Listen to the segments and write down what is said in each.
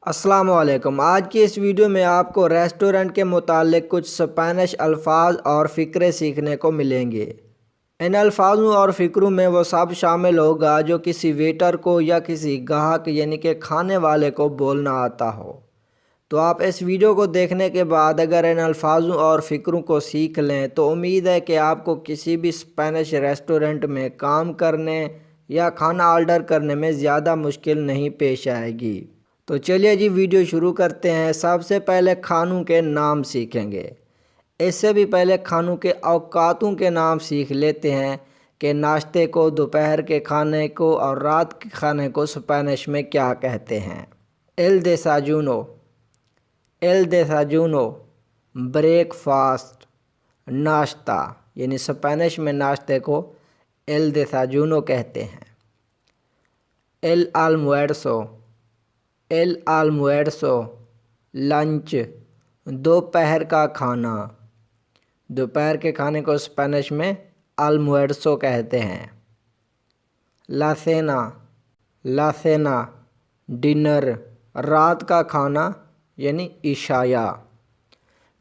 السلام علیکم۔ آج کی اس ویڈیو میں آپ کو ریسٹورنٹ کے متعلق کچھ اسپینش الفاظ اور فقرے سیکھنے کو ملیں گے۔ ان الفاظوں اور فقروں میں وہ سب شامل ہوگا جو کسی ویٹر کو یا کسی گاہک یعنی کہ کھانے والے کو بولنا آتا ہو۔ تو آپ اس ویڈیو کو دیکھنے کے بعد اگر ان الفاظوں اور فقروں کو سیکھ لیں تو امید ہے کہ آپ کو کسی بھی اسپینش ریسٹورنٹ میں کام کرنے یا کھانا آرڈر کرنے میں زیادہ مشکل نہیں پیش آئے گی۔ تو چلیے جی ویڈیو شروع کرتے ہیں۔ سب سے پہلے کھانوں کے نام سیکھیں گے۔ اس سے بھی پہلے کھانوں کے اوقاتوں کے نام سیکھ لیتے ہیں کہ ناشتے کو، دوپہر کے کھانے کو اور رات کے کھانے کو اسپینش میں کیا کہتے ہیں۔ ایل دیسایونو، ایل دیسایونو بریک فاسٹ، ناشتہ، یعنی اسپینش میں ناشتے کو ایل دیسایونو کہتے ہیں۔ ایل آلمویرسو، ایل آلمویرسو لنچ، دوپہر کا کھانا۔ دوپہر کے کھانے کو اسپینش میں آلمویرسو کہتے ہیں۔ لا سینا، لا سینا ڈنر، رات کا کھانا یعنی عشاء۔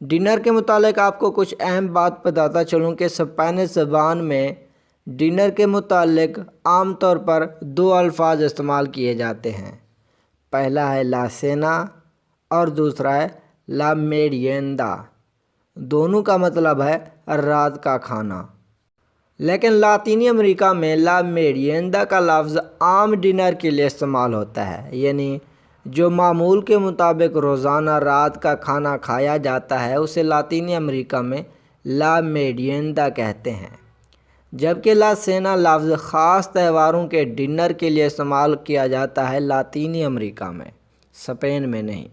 ڈنر کے متعلق آپ کو کچھ اہم بات بتاتا چلوں کہ اسپینش زبان میں ڈنر کے متعلق عام طور پر دو الفاظ استعمال کیے جاتے ہیں۔ پہلا ہے لا سینا اور دوسرا ہے لا میریندا۔ دونوں کا مطلب ہے رات کا کھانا۔ لیکن لاطینی امریکہ میں لا میریندا کا لفظ عام ڈنر کے لیے استعمال ہوتا ہے، یعنی جو معمول کے مطابق روزانہ رات کا کھانا کھایا جاتا ہے اسے لاطینی امریکہ میں لا میریندا کہتے ہیں، جبکہ لا سینا لفظ خاص تہواروں کے ڈنر کے لیے استعمال کیا جاتا ہے لاطینی امریکہ میں، اسپین میں نہیں۔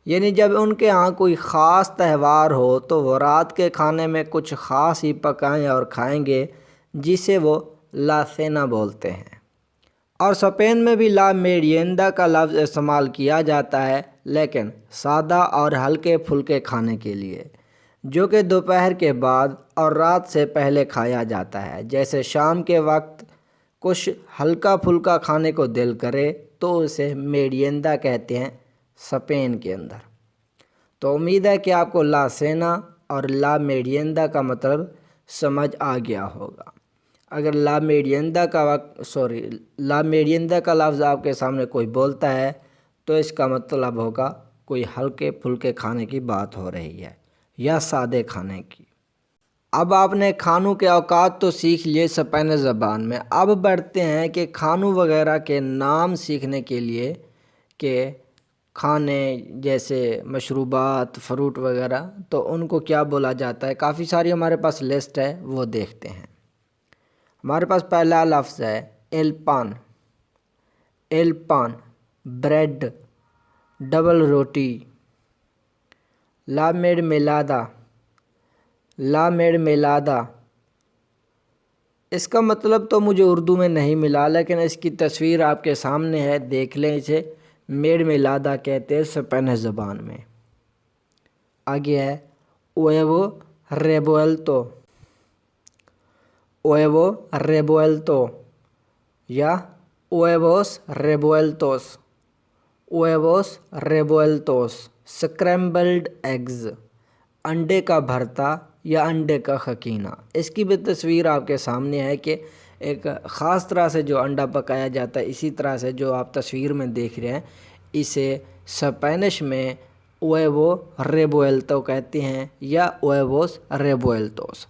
یعنی جب ان کے ہاں کوئی خاص تہوار ہو تو وہ رات کے کھانے میں کچھ خاص ہی پکائیں اور کھائیں گے جسے وہ لا سینا بولتے ہیں۔ اور اسپین میں بھی لا میریندا کا لفظ استعمال کیا جاتا ہے، لیکن سادہ اور ہلکے پھلکے کھانے کے لیے، جو کہ دوپہر کے بعد اور رات سے پہلے کھایا جاتا ہے۔ جیسے شام کے وقت کچھ ہلکا پھلکا کھانے کو دل کرے تو اسے میریندا کہتے ہیں اسپین کے اندر۔ تو امید ہے کہ آپ کو لا سینا اور لا میریندا کا مطلب سمجھ آ گیا ہوگا۔ اگر لا میریندا کا لفظ آپ کے سامنے کوئی بولتا ہے تو اس کا مطلب ہوگا کوئی ہلکے پھلکے کھانے کی بات ہو رہی ہے یا سادے کھانے کی۔ اب آپ نے کھانوں کے اوقات تو سیکھ لیے اسپینش زبان میں۔ اب بڑھتے ہیں کہ کھانوں وغیرہ کے نام سیکھنے کے لیے کہ کھانے جیسے مشروبات، فروٹ وغیرہ، تو ان کو کیا بولا جاتا ہے۔ کافی ساری ہمارے پاس لسٹ ہے، وہ دیکھتے ہیں۔ ہمارے پاس پہلا لفظ ہے ایل پان، ایل پان بریڈ، ڈبل روٹی۔ لا میرمیلادا، لا میرمیلادا، اس کا مطلب تو مجھے اردو میں نہیں ملا، لیکن اس کی تصویر آپ کے سامنے ہے، دیکھ لیں اسے۔ میرمیلادا کہتے ہیں اسپینش زبان میں۔ آگے ہے اویوو ریبویلتو، اویوو ریبویلتو یا اویووس ریبویلتوس، اویووس ریبویلتوس سکریمبلڈ ایگز، انڈے کا بھرتا یا انڈے کا خکینہ۔ اس کی بھی تصویر آپ کے سامنے ہے کہ ایک خاص طرح سے جو انڈا پکایا جاتا ہے، اسی طرح سے جو آپ تصویر میں دیکھ رہے ہیں اسے اسپینش میں اویوو ریبویلتو کہتے ہیں یا اویووس ریبویلتوس۔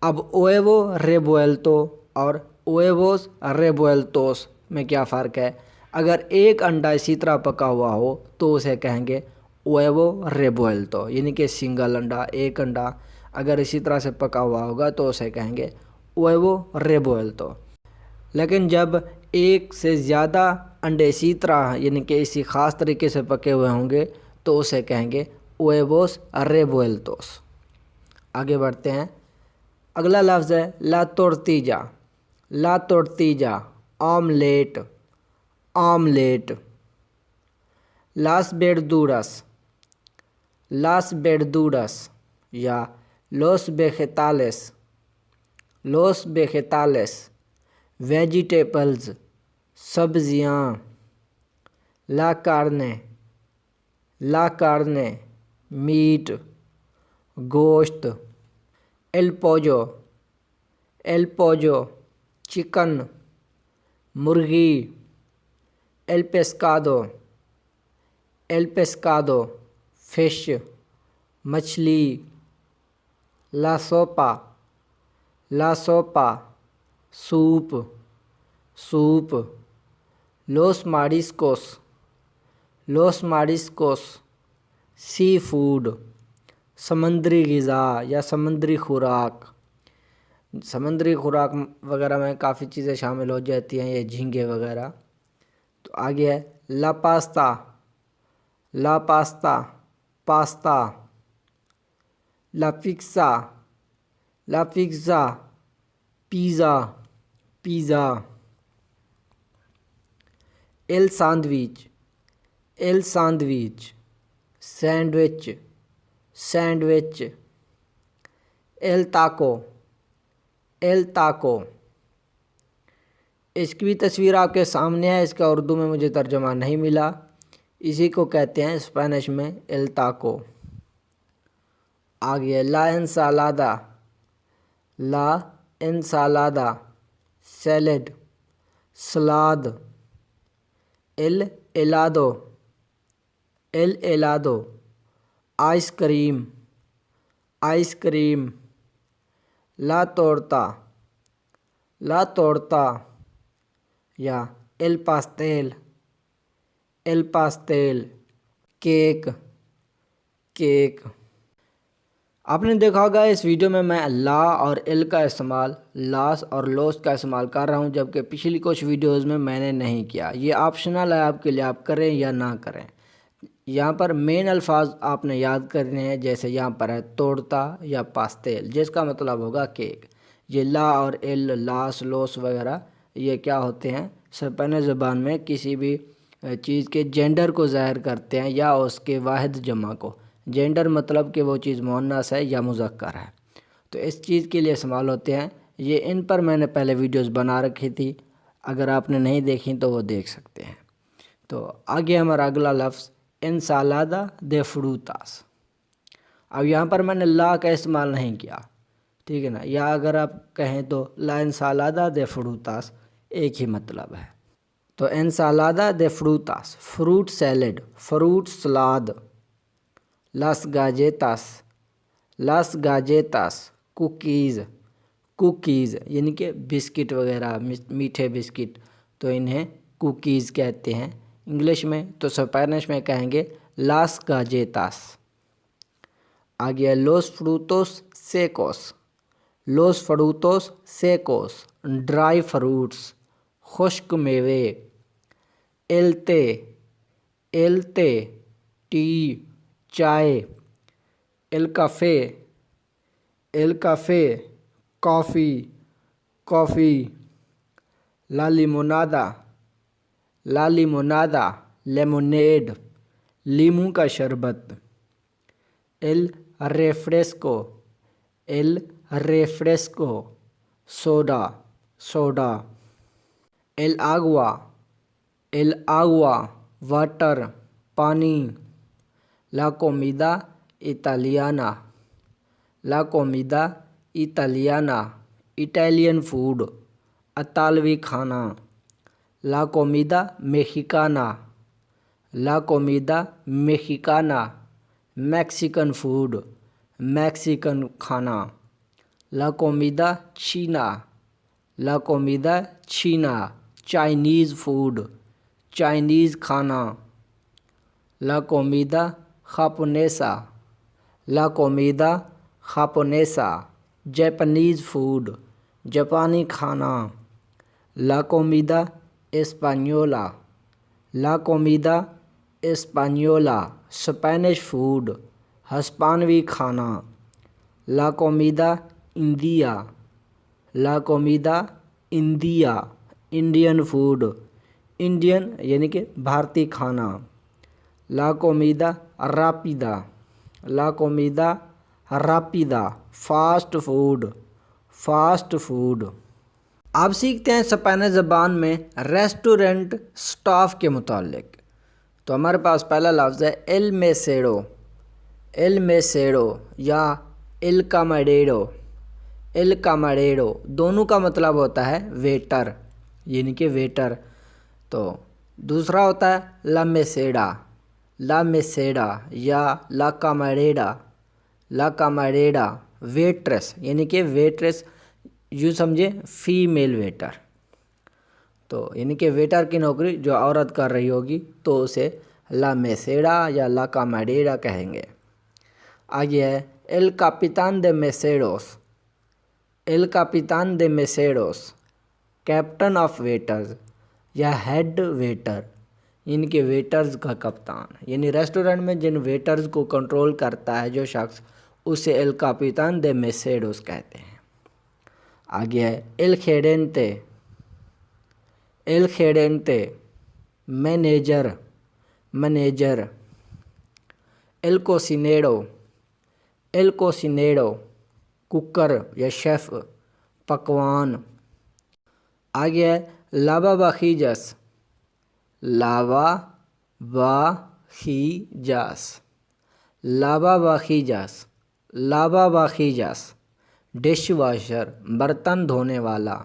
اب اویوو ریبویلتو اور اویووس ریبویلتوس میں کیا فرق ہے؟ اگر ایک انڈا اسی طرح پکا ہوا ہو تو اسے کہیں گے اویوو ریبویلتو، یعنی کہ سنگل انڈا، ایک انڈا اگر اسی طرح سے پکا ہوا ہوگا تو اسے کہیں گے اویوو ریبویلتو۔ لیکن جب ایک سے زیادہ انڈے اسی طرح یعنی کہ اسی خاص طریقے سے پکے ہوئے ہوں گے تو اسے کہیں گے اویووس ریبویلتوس۔ آگے بڑھتے ہیں۔ اگلا لفظ ہے لا تورتیجا، لا تورتیجا آملیٹ، آملیٹ۔ لاس بیردورس، لاس بیردورس یا لوس بیخیتالس، لوس بیخیتالس ویجیٹیبلز، سبزیاں۔ لا کارنے، لا کارنے میٹ گوشت، ایل پوجو چکن مرغی، ایل پیسکادو فش مچھلی، لا سوپا سوپ، لوس ماڈیسکوس سی فوڈ، سمندری غذا یا سمندری خوراک وغیرہ میں کافی چیزیں شامل ہو جاتی ہیں، یہ جھینگے وغیرہ۔ تو آگے ہے لا پاستا، لا پیزا ایل سینڈوچ ایل تاکو۔ اس کی بھی تصویر آپ کے سامنے ہے، اس کا اردو میں مجھے ترجمہ نہیں ملا، اسی کو کہتے ہیں اسپینش میں ایل تاکو۔ آگے لا انسالادا سیلڈ سلاد، ایل ایلادو آئس کریم، لا تورتا یا ایل پاستیل کیک۔ آپ نے دیکھا ہوگا اس ویڈیو میں لا اور ایل کا استعمال، لاس اور لوس کا استعمال کر رہا ہوں، جبکہ پچھلی کچھ ویڈیوز میں نے نہیں کیا۔ یہ آپشنل ہے آپ کے لیے، آپ کریں یا نہ کریں۔ یہاں پر مین الفاظ آپ نے یاد کرنے ہیں، جیسے یہاں پر ہے توڑتا یا پاستیل، جس کا مطلب ہوگا کیک۔ یہ لا اور ایل، لاس لوس وغیرہ یہ کیا ہوتے ہیں؟ اسپینش زبان میں کسی بھی چیز کے جینڈر کو ظاہر کرتے ہیں یا اس کے واحد جمع کو۔ جینڈر مطلب کہ وہ چیز مؤنث ہے یا مذکر ہے، تو اس چیز کے لیے استعمال ہوتے ہیں۔ یہ ان پر میں نے پہلے ویڈیوز بنا رکھی تھی، اگر آپ نے نہیں دیکھی تو وہ دیکھ سکتے ہیں۔ تو آگے ہمارا اگلا لفظ انسالادا دے فروتاس۔ اب یہاں پر میں نے لا کا استعمال نہیں کیا، ٹھیک ہے نا، یا اگر آپ کہیں تو لا انسالادا دے فروتاس ایک ہی مطلب ہے۔ تو انسالادا دے فروتاس فروٹ سیلڈ، فروٹ سلاد، لاس گاجیتاس کوکیز یعنی کہ بسکٹ وغیرہ، میٹھے بسکٹ، تو انہیں کوکیز کہتے ہیں انگلش میں، تو اسپینش میں کہیں گے لاس گاجیتاس۔ آگے لوس فروٹوس سیکوس ڈرائی فروٹس، خشک میوے، ایلتے ٹی چائے، ایل کافے کافی، لا لیمونادا لیمونیڈ لیموں کا شربت، ایل ریفریسکو سوڈا، ایل آگوا واٹر پانی، لا کومیدا ایٹالیانا اٹالین فوڈ اطالوی کھانا، لا کومیدا میکسیکانا میکسیکن فوڈ میکسیکن کھانا، لا کومیدا چینا چائنیز فوڈ چائنیز کھانا، لا کومیدا جاپونیسا جاپانیز فوڈ جاپانی کھانا، لا کومیدا اسپانیولا اسپینش فوڈ ہسپانوی کھانا، لا کومیدا انڈیا انڈین فوڈ انڈین یعنی کہ بھارتی کھانا، لا کومیدا راپیدا فاسٹ فوڈ۔ آپ سیکھتے ہیں اسپینش زبان میں ریسٹورنٹ سٹاف کے متعلق۔ تو ہمارے پاس پہلا لفظ ہے ایل میسیڈو، ایل میسیڈو یا ایل کاماڈیڈو، ایل کاماڈیڈو دونوں کا مطلب ہوتا ہے ویٹر، یعنی کہ ویٹر۔ تو دوسرا ہوتا ہے لا میسیڈا، لا میسیڈا یا لا کاماڈیڈا، لا کاماڈیڈا ویٹرس، یعنی کہ ویٹرس یوں سمجھے فیمیل ویٹر۔ تو یعنی کہ ویٹر کی نوکری جو عورت کر رہی ہوگی تو اسے لا میسیڈا یا لا کاماڈیڈا کہیں گے۔ آگے ہے ایل کاپیتان دے میسیڈوس، ایل کاپیتان دے میسیڈوس کیپٹن آف ویٹرز یا ہیڈ ویٹر، یعنی کہ ویٹرز کا کپتان، یعنی ریسٹورنٹ میں جن ویٹرز کو کنٹرول کرتا ہے جو شخص، اسے ایل کاپیتان دے میسیڈوس کہتے ہیں۔ آگے ہے ایل خیڈنتے، ایل خیڈنتے مینیجر، مینیجر۔ ایل کوسینیڈو، ایل کوسینیڈو کوکر یا شیف، پکوان۔ آگے ہے لابا باخیجس، لابا باخیجس، لابا باخیجس، لابا باخیجس ڈش واشر، برتن دھونے والا۔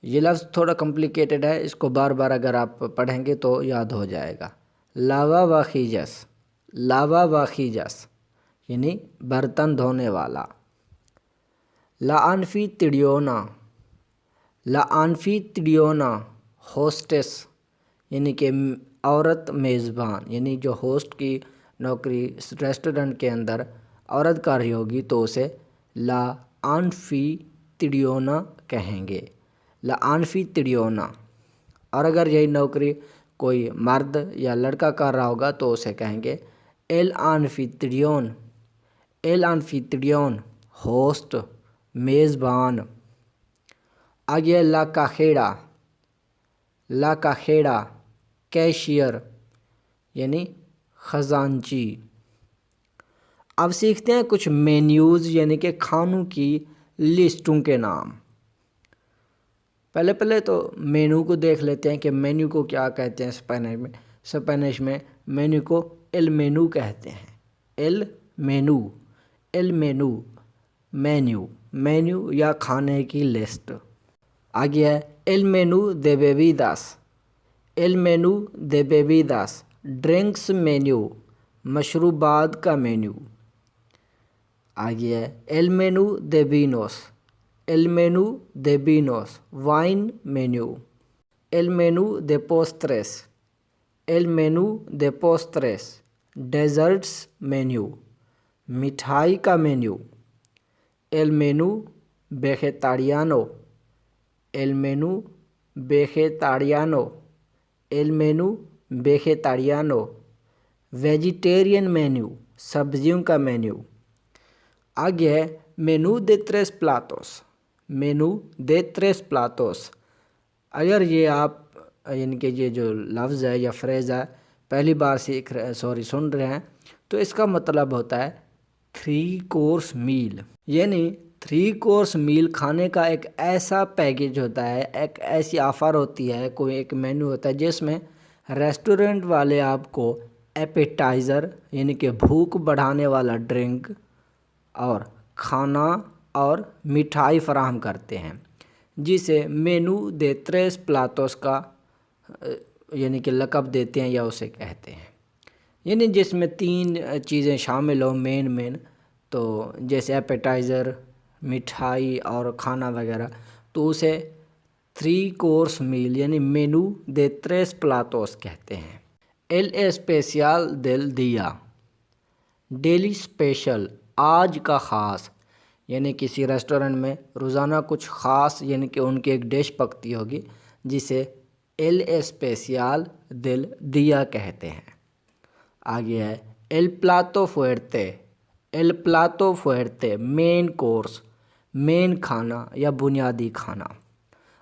یہ لفظ تھوڑا کمپلیکیٹڈ ہے، اس کو بار بار اگر آپ پڑھیں گے تو یاد ہو جائے گا۔ لابا باخیجس، لابا باخیجس یعنی برتن دھونے والا۔ لا انفی تڑیونا، لا انفی تڑیونا ہوسٹس، یعنی کہ عورت میزبان، یعنی جو ہوسٹ کی نوکری ریسٹورنٹ کے اندر عورت کر رہی ہوگی تو اسے لا انفی تڑیونا کہیں گے، لا انفی تڑیونا۔ اور اگر یہی نوکری کوئی مرد یا لڑکا کر رہا ہوگا تو اسے کہیں گے ایل انفیتریون، ایل انفیتریون ہوسٹ، میزبان۔ آگے لا کاخیڑا، لا کاخیڑا کیشیئر یعنی خزانچی۔ اب سیکھتے ہیں کچھ مینیوز یعنی کہ کھانوں کی لسٹوں کے نام۔ پہلے تو مینو کو دیکھ لیتے ہیں کہ مینیو کو کیا کہتے ہیں اسپینش میں۔ اسپینش میں مینیو کو ایل مینو کہتے ہیں، ایل مینو، ایل مینو، مینیو، مینیو یا کھانے کی لسٹ۔ آگے ہے ایل مینو دے بیبیداس، ایل مینو دے بیبیداس ڈرنکس مینیو، مشروبات کا مینیو۔ آگے ہے ایل مینو دے وینوس، ایل مینو دے وینوس وائن مینیو۔ ایل مینو دے پوستریس، ایل مینو دے پوستریس ڈیزرٹس مینیو، مٹھائی کا مینیو۔ ایل مینو ویجیٹاریانو، ایل مینو ویجیٹاریانو، ایل مینو ویجیٹاریانو ویجیٹیرین مینیو، سبزیوں کا مینیو۔ آگے ہے مینو دے تریس پلاتوس، مینو دے تریس پلاتوس۔ اگر یہ آپ یعنی کہ یہ جو لفظ ہے یا فریز ہے پہلی بار سن رہے ہیں تو اس کا مطلب ہوتا ہے 3 کورس میل، یعنی 3 کورس میل کھانے کا ایک ایسا پیکیج ہوتا ہے، ایک ایسی آفر ہوتی ہے، کوئی ایک مینو ہوتا ہے جس میں ریسٹورنٹ والے آپ کو ایپیٹائزر یعنی کہ بھوک بڑھانے والا ڈرنک اور کھانا اور مٹھائی فراہم کرتے ہیں، جسے مینو دے تریس پلاتوس کا یعنی کہ لقب دیتے ہیں یا اسے کہتے ہیں، یعنی جس میں 3 چیزیں شامل ہوں مین تو جیسے ایپیٹائزر، مٹھائی اور کھانا وغیرہ، تو اسے 3 کورس میل یعنی مینو دے تریس پلاتوس کہتے ہیں۔ ایل اسپیشل دل دیا، ڈیلی اسپیشل آج کا خاص، یعنی کسی ریسٹورنٹ میں روزانہ کچھ خاص یعنی کہ ان کی ایک ڈش پکتی ہوگی جسے ایل اسپیشل دل دیا کہتے ہیں۔ آگے ہے ایل پلاتو فوئرتے، ایل پلاتو فوئرتے مین کورس، مین کھانا یا بنیادی کھانا۔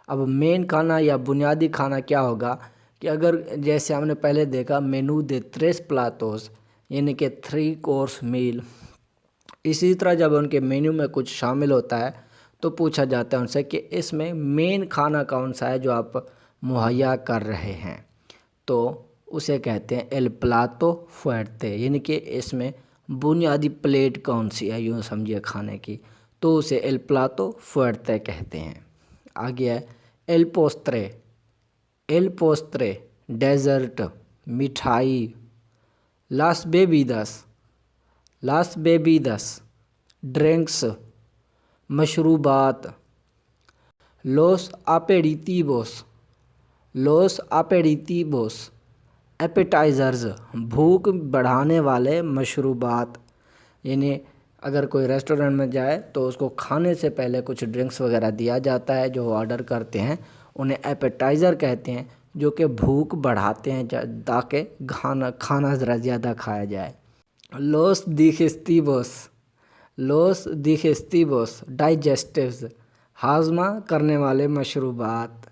اب مین کھانا یا بنیادی کھانا کیا ہوگا کہ اگر جیسے ہم نے پہلے دیکھا مینو دے تریس پلاتوس یعنی کہ 3 کورس میل، اسی طرح جب ان کے مینیو میں کچھ شامل ہوتا ہے تو پوچھا جاتا ہے ان سے کہ اس میں مین کھانا کون سا ہے جو آپ مہیا کر رہے ہیں، تو اسے کہتے ہیں ایل پلاتو فوئرتے، یعنی کہ اس میں بنیادی پلیٹ کون سی ہے یوں سمجھیے کھانے کی، تو اسے ایل پلاتو فوئرتے کہتے ہیں۔ آگے ہے ایل پوسترے، ایل پوسترے ڈیزرٹ مٹھائی، لاس بیبیدس، لاس بیبیدس ڈرنکس مشروبات، لوس اپیریٹیوس، لوس اپیریٹیوس ایپیٹائزرز بھوک بڑھانے والے مشروبات، یعنی اگر کوئی ریسٹورنٹ میں جائے تو اس کو کھانے سے پہلے کچھ ڈرنکس وغیرہ دیا جاتا ہے جو آرڈر کرتے ہیں، انہیں ایپیٹائزر کہتے ہیں، جو کہ بھوک بڑھاتے ہیں تاکہ کھانا ذرا زیادہ کھایا جائے۔ لوس دیجسٹیوس، لوس دیجسٹیوس ڈائجسٹیوز ہاضمہ کرنے والے مشروبات۔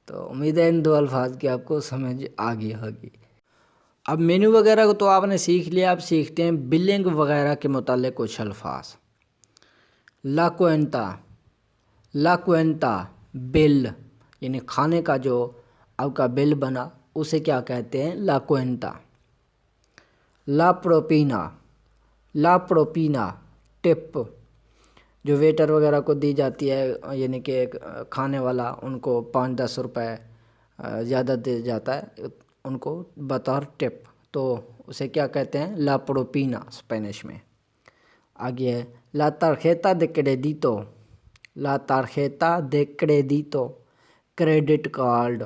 تو امید ہے ان دو الفاظ کی آپ کو سمجھ آ گئی ہوگی۔ اب مینو وغیرہ کو تو آپ نے سیکھ لیا، اب سیکھتے ہیں بلنگ وغیرہ کے متعلق کچھ الفاظ۔ لا کوئنتا، لا کوئنتا بل، یعنی کھانے کا جو آپ کا بل بنا اسے کیا کہتے ہیں؟ لا کوئنتا۔ لا پروپینا، لا پروپینا ٹپ، جو ویٹر وغیرہ کو دی جاتی ہے، یعنی کہ کھانے والا ان کو 5-10 روپے زیادہ دے جاتا ہے ان کو بطور ٹپ، تو اسے کیا کہتے ہیں؟ لا پروپینا اسپینش میں۔ آگے ہے لا تارجیتا de crédito، لا تارجیتا de crédito کریڈٹ کارڈ۔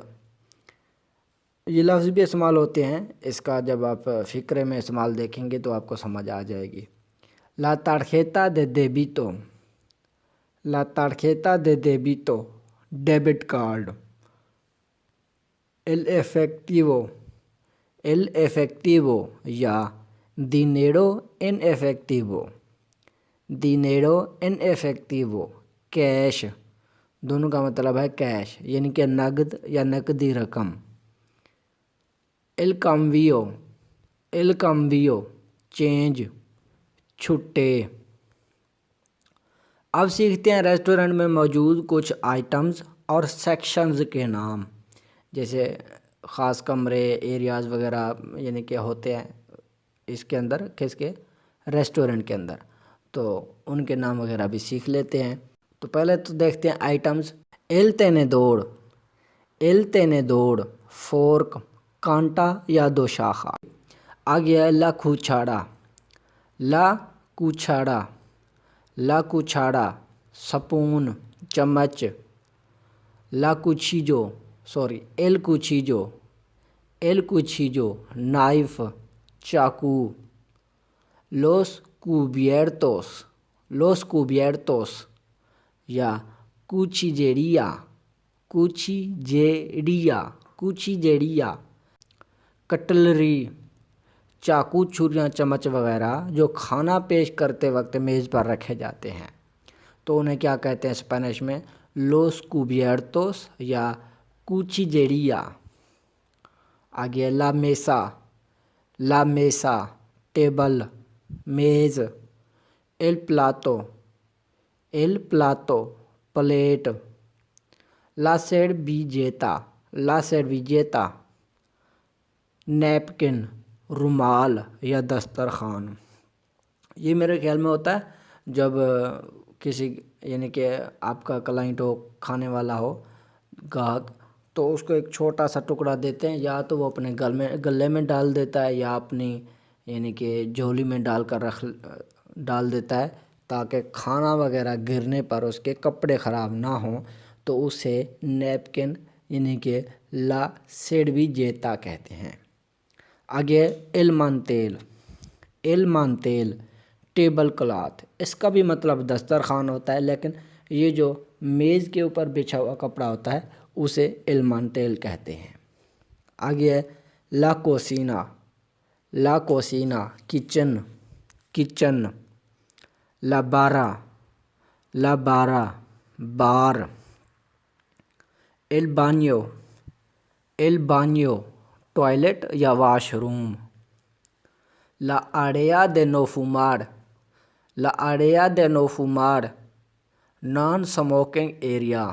یہ لفظ بھی استعمال ہوتے ہیں، اس کا جب آپ فقرے میں استعمال دیکھیں گے تو آپ کو سمجھ آ جائے گی۔ لا tarjeta de débito، لا tarjeta de débito debit card. el efectivo، el efectivo یا dinero en efectivo، dinero en efectivo cash, دونوں کا مطلب ہے کیش، یعنی کہ نقد یا نقدی رقم۔ el cambio، el cambio change, چھٹے۔ اب سیکھتے ہیں ریسٹورنٹ میں موجود کچھ آئٹمز اور سیکشنز کے نام، جیسے خاص کمرے، ایریاز وغیرہ یعنی کہ ہوتے ہیں اس کے اندر، کس کے؟ ریسٹورنٹ کے اندر، تو ان کے نام وغیرہ بھی سیکھ لیتے ہیں۔ تو پہلے تو دیکھتے ہیں آئٹمز۔ ایل تینیدور، ایل تینیدور فورک، کانٹا یا دو شاخہ۔ آگے ہے لا کوچھاڑا، لا کوچھاڑا، لا کوچھاڑا سپون چمچ۔ لا کوچیجو، ایل کوچیجو، ایل کوچیجو نائف چاقو۔ لوس کوبیرتوس، لوس کوبیرتوس یا کوچیجیریا، کوچیجیریا، کوچیجیریا کٹلری، چاقو چھریاں چمچ وغیرہ جو کھانا پیش کرتے وقت میز پر رکھے جاتے ہیں، تو انہیں کیا کہتے ہیں اسپینش میں؟ لوس کوبیرتوس یا کوچیجیریا۔ آگے لا میسا، لا میسا ٹیبل میز۔ ایل پلاتو، ایل پلاتو پلیٹ۔ لا سرویجیتا، لا سرویجیتا نیپکن رومال یا دسترخوان۔ یہ میرے خیال میں ہوتا ہے جب کسی یعنی کہ آپ کا کلائنٹ ہو، کھانے والا ہو، گاہک، تو اس کو ایک چھوٹا سا ٹکڑا دیتے ہیں، یا تو وہ اپنے گلے میں ڈال دیتا ہے یا اپنی یعنی کہ جھولی میں ڈال دیتا ہے، تاکہ کھانا وغیرہ گرنے پر اس کے کپڑے خراب نہ ہوں، تو اسے نیپکن یعنی کہ لا سرویجیتا کہتے ہیں۔ آگے ایل مانتیل، ایل مانتیل ٹیبل کلاتھ، اس کا بھی مطلب دسترخوان ہوتا ہے، لیکن یہ جو میز کے اوپر بچھا ہوا کپڑا ہوتا ہے اسے ایل مانتیل کہتے ہیں۔ آگے ہے لا کوسینا، لا کوسینا کچن، کچن۔ لا بارا، لا بارا بار۔ ایل بانیو، ایل بانیو ٹوائلٹ یا واش روم۔ لا آڑیا دے نو فومار، لا آڑیا دے نو فومار نان سموکنگ ایریا،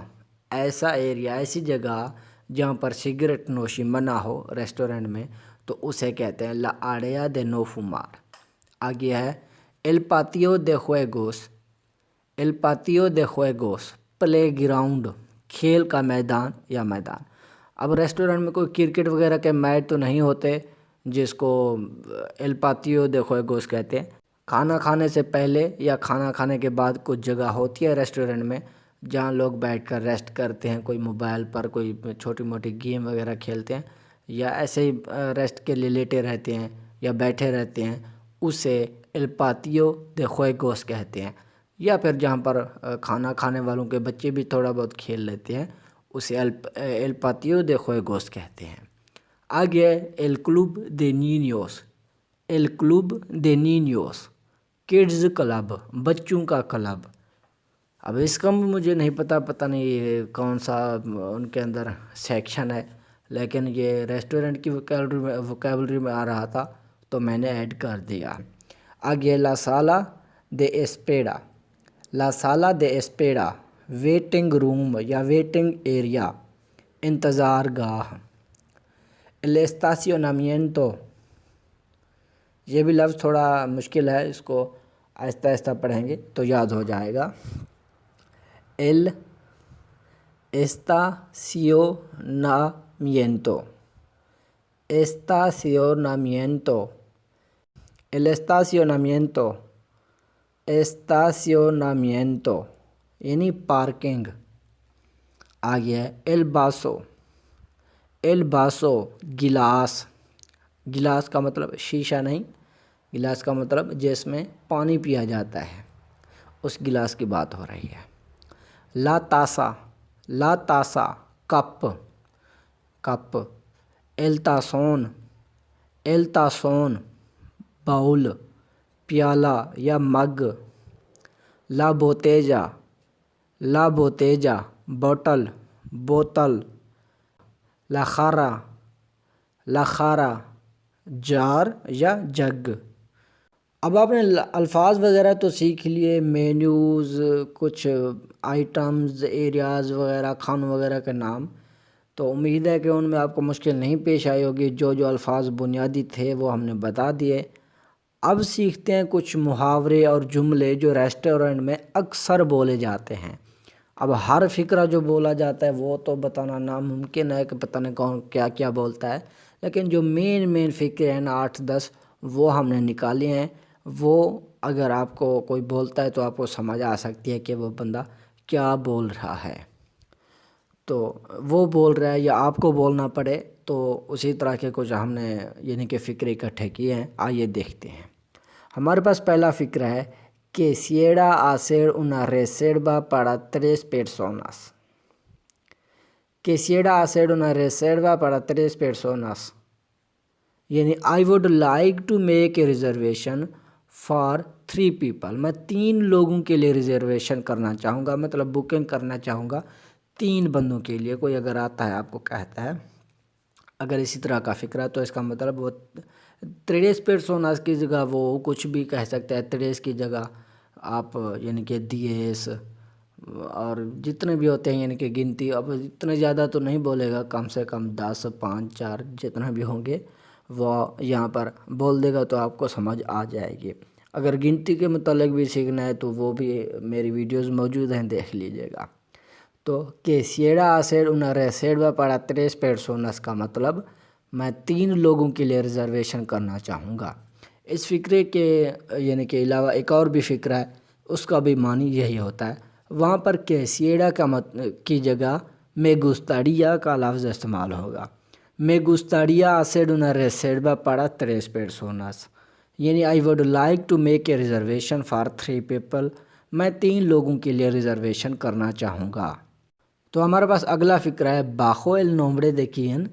ایسا ایریا، ایسی جگہ جہاں پر سگریٹ نوشی منع ہو ریسٹورنٹ میں تو اسے کہتے ہیں لا آڑیا دے نو فumar۔ آگے ہے el patio de juegos، el patio de juegos play ground, کھیل کا میدان یا میدان۔ اب ریسٹورنٹ میں کوئی کرکٹ وغیرہ کے میچ تو نہیں ہوتے جس کو el patio de juegos کہتے ہیں۔ کھانا کھانے سے پہلے یا کھانا کھانے کے بعد کچھ جگہ ہوتی ہے ریسٹورنٹ میں جہاں لوگ بیٹھ کر ریسٹ کرتے ہیں، کوئی موبائل پر کوئی چھوٹی موٹی گیم وغیرہ کھیلتے ہیں یا ایسے ہی ریسٹ کے لیے لیٹے رہتے ہیں یا بیٹھے رہتے ہیں، اسے el patio de juegos کہتے ہیں۔ یا پھر جہاں پر کھانا کھانے والوں کے بچے بھی تھوڑا بہت کھیل لیتے ہیں اسے el patio de juegos کہتے ہیں۔ آگے el club de niños، el club de niños kids club, بچوں کا کلب۔ اب اس کا مجھے نہیں پتہ نہیں یہ کون سا ان کے اندر سیکشن ہے، لیکن یہ ریسٹورنٹ کی ووکیبلری میں آ رہا تھا تو میں نے ایڈ کر دیا۔ آگے لا سالا دے اسپیڈا، لا سالا دے اسپیڈا ویٹنگ روم یا ویٹنگ ایریا، انتظار گاہ۔ el estacionamiento، یہ بھی لفظ تھوڑا مشکل ہے، اس کو آہستہ آہستہ پڑھیں گے تو یاد ہو جائے گا۔ el estacionamiento، estacionamiento، el estacionamiento، estacionamiento یعنی پارکنگ۔ آگے ہے el vaso، el vaso glass, glass کا مطلب شیشہ نہیں، گلاس کا مطلب جس میں پانی پیا جاتا ہے، اس گلاس کی بات ہو رہی ہے۔ لا تاسا، لا تاسا cup, cup. el tazón، el tazón bowl, پیالہ یا مگ۔ لا بوتیجا، لا بوتیجا بوتل، بوتل۔ لا خارا، لا خارا جار یا جگ۔ اب آپ نے الفاظ وغیرہ تو سیکھ لیے، مینیوز، کچھ آئٹمز، ایریاز وغیرہ، کھانوں وغیرہ کے نام، تو امید ہے کہ ان میں آپ کو مشکل نہیں پیش آئی ہوگی۔ جو الفاظ بنیادی تھے وہ ہم نے بتا دیے۔ اب سیکھتے ہیں کچھ محاورے اور جملے جو ریسٹورنٹ میں اکثر بولے جاتے ہیں۔ اب ہر فقرہ جو بولا جاتا ہے وہ تو بتانا ناممکن ہے کہ پتہ نہیں کون کیا کیا بولتا ہے، لیکن جو مین فقرے ہیں 8-10 وہ ہم نے نکالے ہیں۔ وہ اگر آپ کو کوئی بولتا ہے تو آپ کو سمجھ آ سکتی ہے کہ وہ بندہ کیا بول رہا ہے۔ تو وہ بول رہا ہے یا آپ کو بولنا پڑے تو اسی طرح کے کچھ ہم نے یعنی کہ فقرے اکٹھے کیے ہیں، آئیے دیکھتے ہیں۔ ہمارے پاس پہلا فقرہ ہے quisiera hacer una reserva para 3 personas، quisiera hacer una reserva para 3 personas یعنی I would like to make a reservation for 3 people، میں 3 لوگوں کے لیے ریزرویشن کرنا چاہوں گا، مطلب بکنگ کرنا چاہوں گا 3 بندوں کے لیے۔ کوئی اگر آتا ہے آپ کو کہتا ہے اگر اسی طرح کا فقرہ تو اس کا مطلب وہ 3 personas کی جگہ وہ کچھ بھی کہہ سکتا ہے، 3 کی جگہ آپ یعنی کہ 10 اور جتنے بھی ہوتے ہیں یعنی کہ گنتی، اب اتنے زیادہ تو نہیں بولے گا، کم سے کم 10، 5، 4 جتنا بھی ہوں گے وہ یہاں پر بول دے گا تو آپ کو سمجھ آ جائے گی۔ اگر گنتی کے متعلق بھی سیکھنا ہے تو وہ بھی میری ویڈیوز موجود ہیں، دیکھ لیجیے گا۔ تو quisiera hacer una reserva para 3 personas کا مطلب میں 3 لوگوں کے لیے ریزرویشن کرنا چاہوں گا۔ اس فقرے کے یعنی کہ علاوہ ایک اور بھی فقرہ ہے، اس کا بھی معنی یہی ہوتا ہے۔ وہاں پر quisiera کی جگہ me gustaría کا لفظ استعمال ہوگا۔ me gustaría hacer una reserva para 3 personas یعنی I would like to make a reservation for 3 people، میں 3 لوگوں کے لیے ریزرویشن کرنا چاہوں گا۔ تو ہمارے پاس اگلا فقرہ ہے bajo el nombre de quién،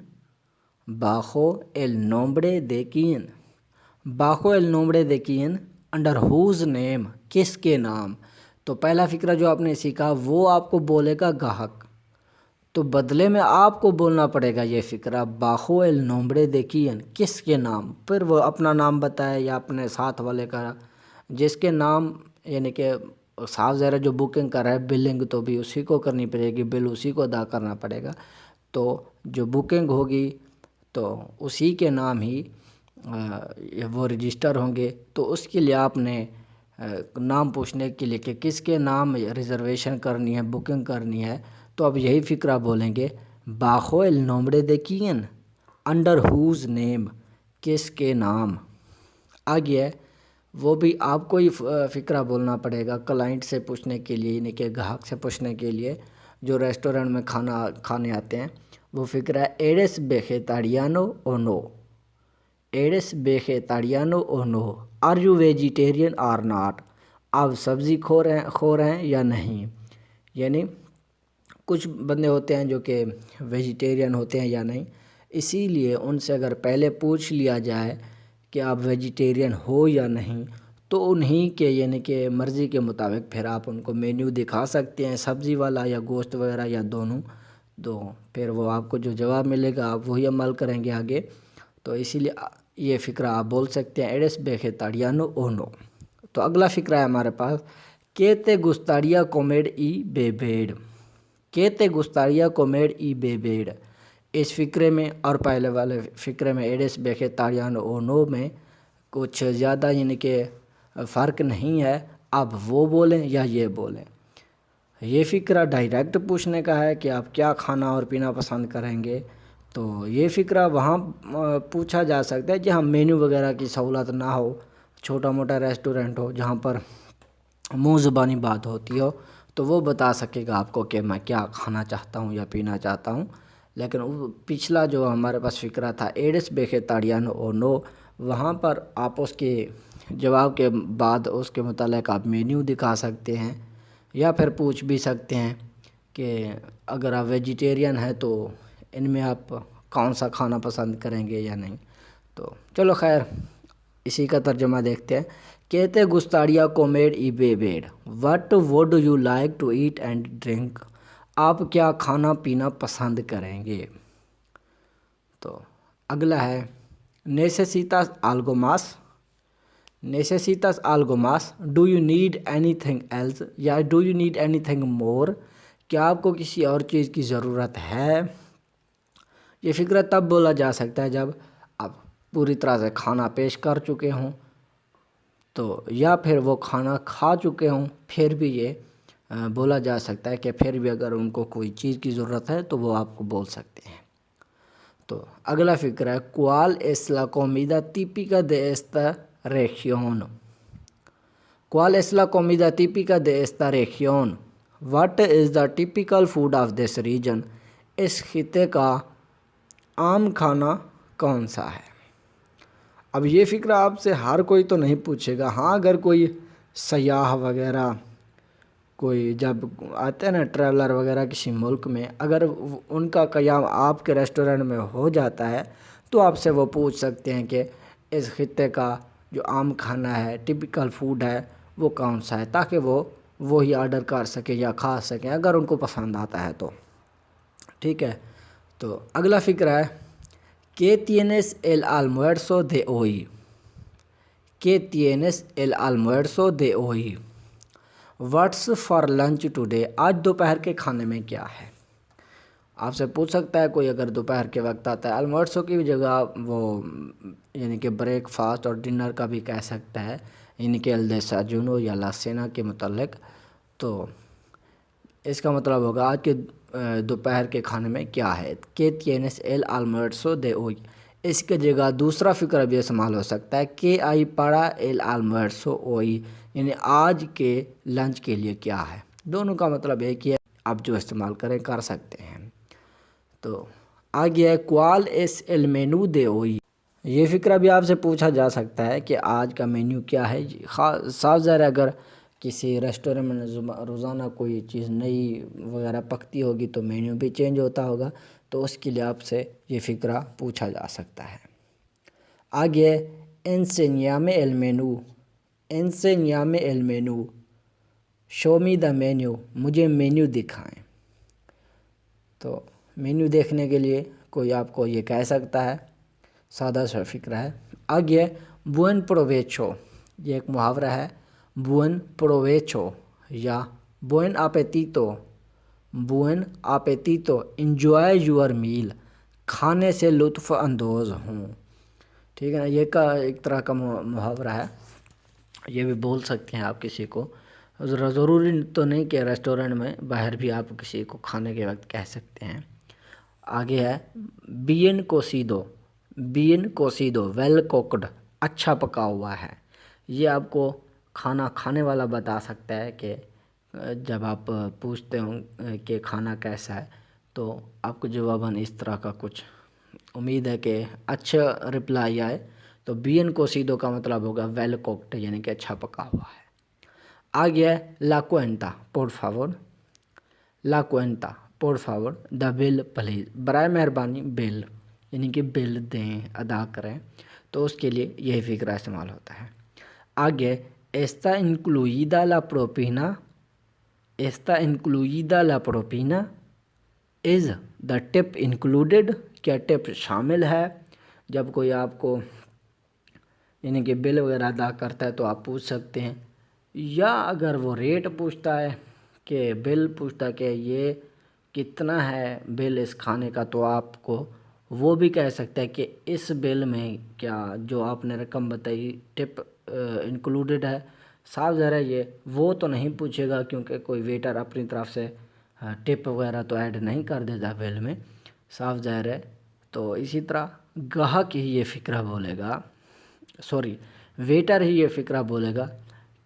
bajo el nombre de quién، bajo el nombre de quién under whose name، کس کے نام۔ تو پہلا فقرہ جو آپ نے سیکھا وہ آپ کو بولے گا گاہک، تو بدلے میں آپ کو بولنا پڑے گا یہ فقرہ bajo el nombre de quién، کس کے نام۔ پھر وہ اپنا نام بتائے یا اپنے ساتھ والے کا، جس کے نام یعنی کہ صاف ظاہر جو بکنگ کر رہا ہے، بلنگ تو بھی اسی کو کرنی پڑے گی، بل اسی کو ادا کرنا پڑے گا۔ تو جو بکنگ ہوگی تو اسی کے نام ہی وہ رجسٹر ہوں گے، تو اس کے لیے آپ نے نام پوچھنے کے لیے کہ کس کے نام ریزرویشن کرنی ہے، بکنگ کرنی ہے، تو اب یہی فقرہ بولیں گے باخو el nombre de quién، under whose name, کس کے نام۔ آگے ہے وہ بھی آپ کو ہی فقرہ بولنا پڑے گا کلائنٹ سے پوچھنے کے لیے، یعنی کہ گاہک سے پوچھنے کے لیے جو ریسٹورنٹ میں کھانے آتے ہیں۔ وہ فقرہ ہے ایڈس vegetariano o no، ایڈس vegetariano o no، are you vegetarian or not, آپ سبزی خور ہیں یا نہیں۔ یعنی کچھ بندے ہوتے ہیں جو کہ ویجیٹیرین ہوتے ہیں یا نہیں، اسی لیے ان سے اگر پہلے پوچھ لیا جائے کہ آپ ویجیٹیرین ہو یا نہیں، تو انہی کے یعنی کہ مرضی کے مطابق پھر آپ ان کو مینیو دکھا سکتے ہیں، سبزی والا یا گوشت وغیرہ یا دونوں، تو پھر وہ آپ کو جو جواب ملے گا آپ وہی عمل کریں گے آگے۔ تو اسی لیے یہ فقرہ آپ بول سکتے ہیں ایڈس vegetariano o no۔ تو اگلا فقرہ ہے ہمارے پاس ¿Qué te gustaría comer y beber؟ ¿Qué te gustaría comer y beber؟ اس فقرے میں اور پہلے والے فقرے میں ایڈس vegetariano o no میں کچھ زیادہ یعنی کہ فرق نہیں ہے، آپ وہ بولیں یا یہ بولیں۔ یہ فقرہ ڈائریکٹ پوچھنے کا ہے کہ آپ کیا کھانا اور پینا پسند کریں گے، تو یہ فقرہ وہاں پوچھا جا سکتا ہے جہاں مینیو وغیرہ کی سہولت نہ ہو، چھوٹا موٹا ریسٹورنٹ ہو جہاں پر منہ زبانی بات ہوتی ہو، تو وہ بتا سکے گا آپ کو کہ میں کیا کھانا چاہتا ہوں یا پینا چاہتا ہوں۔ لیکن پچھلا جو ہمارے پاس فقرہ تھا ایڈس vegetariano o no، وہاں پر آپ اس کے جواب کے بعد اس کے متعلق آپ مینیو دکھا سکتے ہیں، یا پھر پوچھ بھی سکتے ہیں کہ اگر آپ ویجیٹیرین ہیں تو ان میں آپ کون سا کھانا پسند کریں گے یا نہیں۔ تو چلو خیر اسی کا ترجمہ دیکھتے ہیں۔ ¿Qué te gustaría comer y beber؟ What would you like to eat and drink؟ آپ کیا کھانا پینا پسند کریں گے۔ تو اگلا ہے ¿Necesitas algo más؟ ¿Necesitas algo más؟ Do you need anything else؟ یا do you need anything more؟ کیا آپ کو کسی اور چیز کی ضرورت ہے؟ یہ فقرہ تب بولا جا سکتا ہے جب آپ پوری طرح سے کھانا پیش کر چکے ہوں، تو یا پھر وہ کھانا کھا چکے ہوں، پھر بھی یہ بولا جا سکتا ہے کہ پھر بھی اگر ان کو کوئی چیز کی ضرورت ہے تو وہ آپ کو بول سکتے ہیں۔ تو اگلا فقرہ ہے ¿Cuál es la comida típica de esta región؟ ¿Cuál es la comida típica de esta región؟ What is the typical food of this region؟ اس خطے کا عام کھانا کون سا ہے؟ اب یہ فقرہ آپ سے ہر کوئی تو نہیں پوچھے گا، ہاں اگر کوئی سیاح وغیرہ کوئی جب آتے ہیں نا ٹریولر وغیرہ کسی ملک میں، اگر ان کا قیام آپ کے ریسٹورنٹ میں ہو جاتا ہے تو آپ سے وہ پوچھ سکتے ہیں کہ اس خطے کا جو عام کھانا ہے، ٹپیکل فوڈ ہے، وہ کون سا ہے، تاکہ وہ وہی آرڈر کر سکیں یا کھا سکیں اگر ان کو پسند آتا ہے تو۔ ٹھیک ہے، تو اگلا فقرہ ہے ¿Qué tienes el almuerzo de hoy؟ ¿Qué tienes el almuerzo de hoy؟ What's for lunch today؟ آج دوپہر کے کھانے میں کیا ہے؟ آپ سے پوچھ سکتا ہے کوئی اگر دوپہر کے وقت آتا ہے، المورسو کی جگہ وہ یعنی کہ بریک فاسٹ اور ڈنر کا بھی کہہ سکتا ہے، یعنی کہ el desayuno یا la cena کے متعلق۔ تو اس کا مطلب ہوگا آج کے دوپہر کے کھانے میں کیا ہے۔ ¿Qué tienes el almuerzo de hoy؟ اس کی جگہ دوسرا فقرہ بھی استعمال ہو سکتا ہے ¿Qué hay para el almuerzo hoy؟ یعنی آج کے لنچ کے لیے کیا ہے۔ دونوں کا مطلب ایک ہی ہے، آپ جو استعمال کر سکتے ہیں۔ تو آگے ہے ¿Cuál es el menú de hoy؟ یہ فقرہ بھی آپ سے پوچھا جا سکتا ہے کہ آج کا مینیو کیا ہے۔ صاف ظاہر ہے اگر کسی ریسٹورنٹ میں روزانہ کوئی چیز نئی وغیرہ پکتی ہوگی تو مینیو بھی چینج ہوتا ہوگا، تو اس کے لیے آپ سے یہ فقرہ پوچھا جا سکتا ہے۔ آگے enséñame el menú، enséñame el menú، show me the menu، مجھے مینیو دکھائیں۔ تو مینیو دیکھنے کے لیے کوئی آپ کو یہ کہہ سکتا ہے، سادہ سا فقرہ ہے۔ آگے buen provecho، یہ ایک محاورہ ہے، buen provecho یا buen appetito، buen appetito، enjoy your meal، کھانے سے لطف اندوز ہوں، ٹھیک ہے نا. یہ کا ایک طرح کا محاورہ ہے، یہ بھی بول سکتے ہیں آپ کسی کو. ضروری تو نہیں کہ ریسٹورنٹ میں، باہر بھی آپ کسی کو کھانے کے وقت کہہ سکتے ہیں. آگے ہے بین کوسیدو. بین کوسیدو ویل کوکڈ، اچھا پکا ہوا ہے. یہ آپ کو کھانا کھانے والا بتا سکتا ہے کہ جب آپ پوچھتے ہوں کہ کھانا کیسا ہے تو آپ کو جواباً اس طرح کا کچھ امید ہے کہ اچھا رپلائی آئے. تو بین کوسیدو کا مطلب ہوگا ویل کوکڈ، یعنی کہ اچھا پکا ہوا ہے. آگے ہے لا کوئنٹا por favor. لا کوئنٹا por favor. The bill please, برائے مہربانی بل، یعنی کہ بل دیں، ادا کریں. تو اس کے لیے یہی فقرہ استعمال ہوتا ہے. آگے ایستا انکلویدا لا پروپینا. ایستا انکلویدا لا پروپینا. از دا ٹپ انکلوڈیڈ. کیا ٹپ شامل ہے؟ جب کوئی آپ کو یعنی کہ بل وغیرہ ادا کرتا ہے تو آپ پوچھ سکتے ہیں. یا اگر وہ ریٹ پوچھتا ہے کہ بل پوچھتا ہے کہ یہ کتنا ہے بل اس کھانے کا، تو آپ کو وہ بھی کہہ سکتا ہے کہ اس بل میں کیا جو آپ نے رقم بتائی ٹپ انکلوڈیڈ ہے. صاف ظاہر ہے یہ وہ تو نہیں پوچھے گا، کیونکہ کوئی ویٹر اپنی طرف سے ٹپ وغیرہ تو ایڈ نہیں کر دیتا بل میں، صاف ظاہر ہے. تو اسی طرح گاہک ہی یہ فقرہ بولے گا، ویٹر ہی یہ فقرہ بولے گا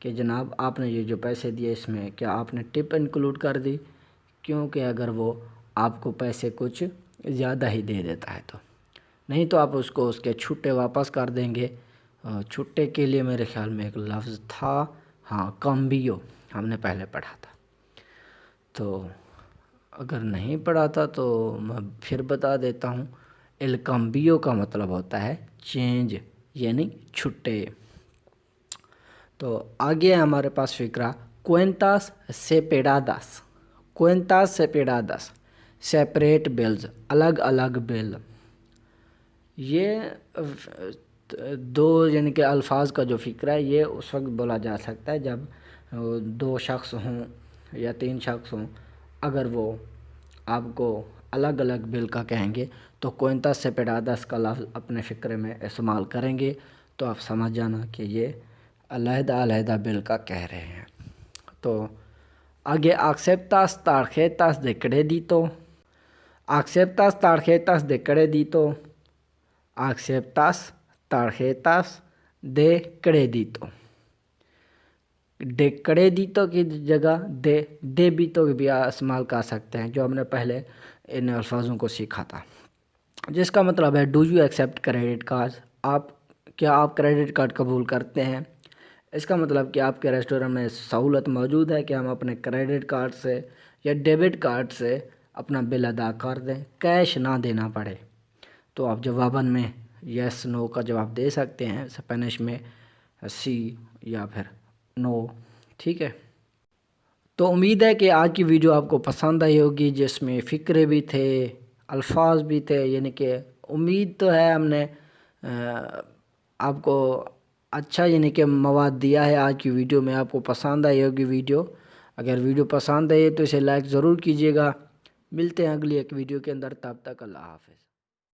کہ جناب آپ نے یہ جو پیسے دیے اس میں کیا آپ نے ٹپ انکلوڈ کر دی. کیونکہ اگر وہ آپ کو پیسے کچھ زیادہ ہی دے دیتا ہے تو نہیں، تو آپ اس کو اس کے چھٹے واپس کر دیں گے. چھٹے کے لیے میرے خیال میں ایک لفظ تھا، ہاں کمبیو، ہم نے پہلے پڑھا تھا. تو اگر نہیں پڑھا تھا تو میں پھر بتا دیتا ہوں. el cambio کا مطلب ہوتا ہے چینج، یعنی چھٹے. تو آگے ہمارے پاس فقرہ cuentas separadas. cuentas separadas، separate bills, الگ الگ بل. یہ دو یعنی کہ الفاظ کا جو فقرہ ہے یہ اس وقت بولا جا سکتا ہے جب دو شخص ہوں یا تین شخص ہوں. اگر وہ آپ کو الگ الگ بل کا کہیں گے تو cuentas separadas کا لفظ اپنے فقرے میں استعمال کریں گے، تو آپ سمجھ جانا کہ یہ علیحدہ علیحدہ بل کا کہہ رہے ہیں. تو آگے aceptas tarjetas de crédito. aceptas tarjetas de crédito. aceptas tarjetas de crédito. de crédito کی جگہ débito بھی استعمال کر سکتے ہیں، جو ہم نے پہلے ان الفاظوں کو سیکھا تھا، جس کا مطلب ہے do you accept credit card. کیا آپ کریڈٹ کارڈ قبول کرتے ہیں؟ اس کا مطلب کہ آپ کے ریسٹورنٹ میں سہولت موجود ہے کہ ہم اپنے کریڈٹ کارڈ سے یا ڈیبٹ کارڈ سے اپنا بل ادا کر دیں، کیش نہ دینا پڑے. تو آپ جواباً میں یس نو کا جواب دے سکتے ہیں، اسپینش میں سی یا پھر نو، ٹھیک ہے. تو امید ہے کہ آج کی ویڈیو آپ کو پسند آئی ہوگی، جس میں فقرے بھی تھے، الفاظ بھی تھے. یعنی کہ امید تو ہے ہم نے آپ کو اچھا یعنی کہ مواد دیا ہے. آج کی ویڈیو میں آپ کو پسند آئی ہوگی ویڈیو. اگر ویڈیو پسند آئی تو اسے لائک ضرور کیجیے گا. ملتے ہیں اگلی ایک ویڈیو کے اندر، تب تک اللہ حافظ.